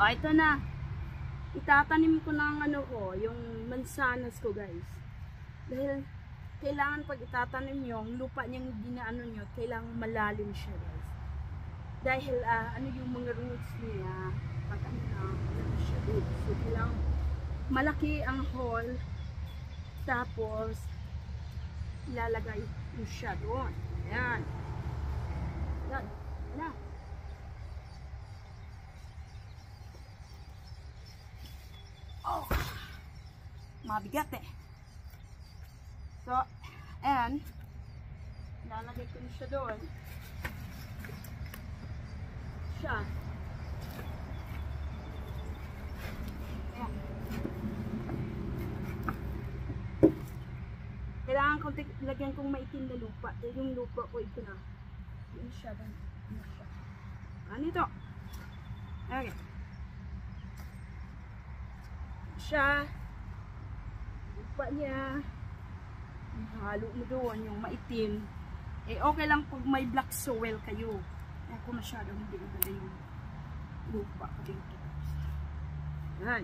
O, ito na. Itatanim ko ng ano ko, yung mansanas ko, guys. Dahil, kailangan pag itatanim nyo, yung lupa niyang ginaano nyo, kailangan malalim siya, guys. Dahil, ano yung mga roots niya, pag ano siya roots. So, kailangan malaki ang hole, tapos, ilalagay mo siya doon. Ayan. Yan. Yan. Oh, mabigat eh. So, and lalagay ko na siya doon. Siya. Ayan. Kailangan ko lagyan kong maitim na lupa. Yung lupa ko ito na. Yun siya. Ano siya? Ano ito? Okay. Siya, lupa niya, halo mo doon yung maitim. Eh okay lang pag may black soil kayo. Eh kung masyadong hindi maganda yung lupa ko dito. Yan.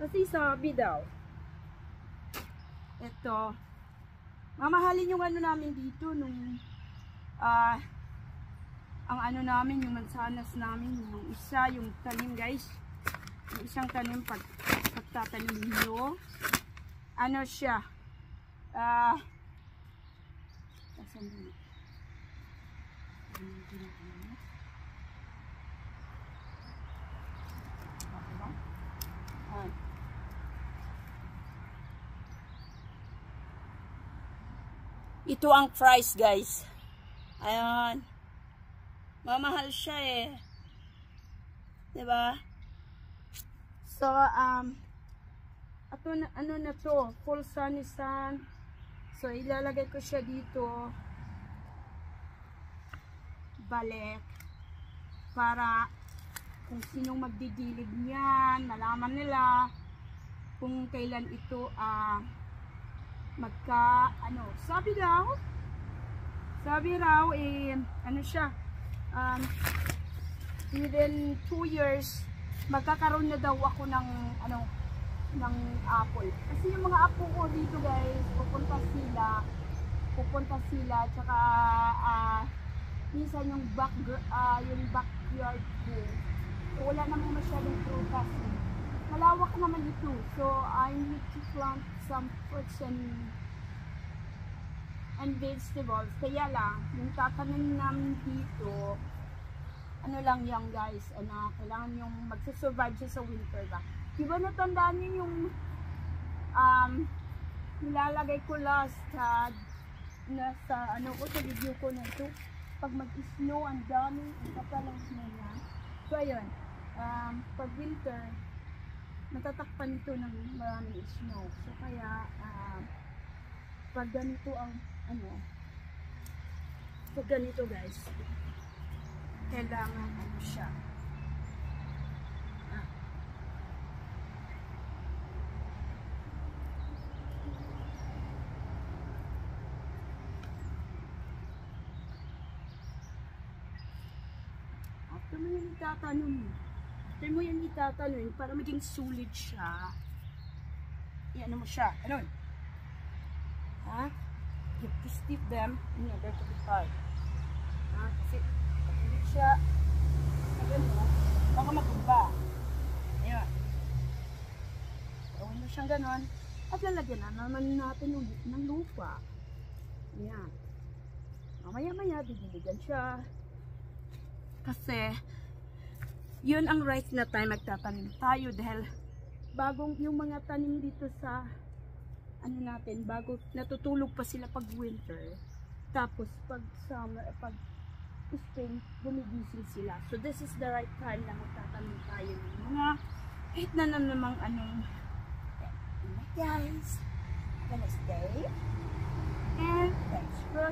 Kasi sabi daw, ito, mamahalin yung ano namin dito nung ang ano namin, yung mansanas namin, yung isa, yung tanim guys. Yung isang tanim pagtatanim nyo, ano siya, ito ang price guys. Ayan, mamahal siya eh, diba? So, ano na to, full sunny sun. So, ilalagay ko siya dito. Balik. Para kung sinong magdidilig niyan, malaman nila kung kailan ito, sabi raw, ano siya, within 2 years, magkakaroon na daw ako ng apple. Kasi yung mga apo ko dito guys, pupunta sila, tsaka minsan yung backyard ko. So, wala namang masyadong prutas. Malawak naman ito. So, I need to plant some fruits and vegetables. Kaya lang, yung tatanim namin dito, ano lang yan guys, kailangan yung magsusurvive siya sa winter ba. Diba natandaan niyo yung nilalagay ko last sa video ko na ito, pag mag-snow, ang daming kapalang snow na. So ayun, pag winter, natatakpan ito ng maraming snow. So kaya, pag ganito ang, pag ganito guys, kailangan siya. After mo yan itatanim, para maging solid siya. Iyan mo siya. Ano? You have to steep them in order to be hard. Kasi siya, baka magumba. Ayan. Gawin mo siyang ganon. At lalagyan na naman natin ulit ng lupa. Ayan. Mamaya-maya, didiligan siya. Kasi, yun ang right na time magtatanim tayo. Dahil, bagong yung mga tanim dito sa, natin, bago natutulog pa sila pag winter. Tapos, pag summer, pag spring, gumigising sila. So, this is the right time na magtatanim tayo ng mga kahit na namang guys, have a nice day and thanks for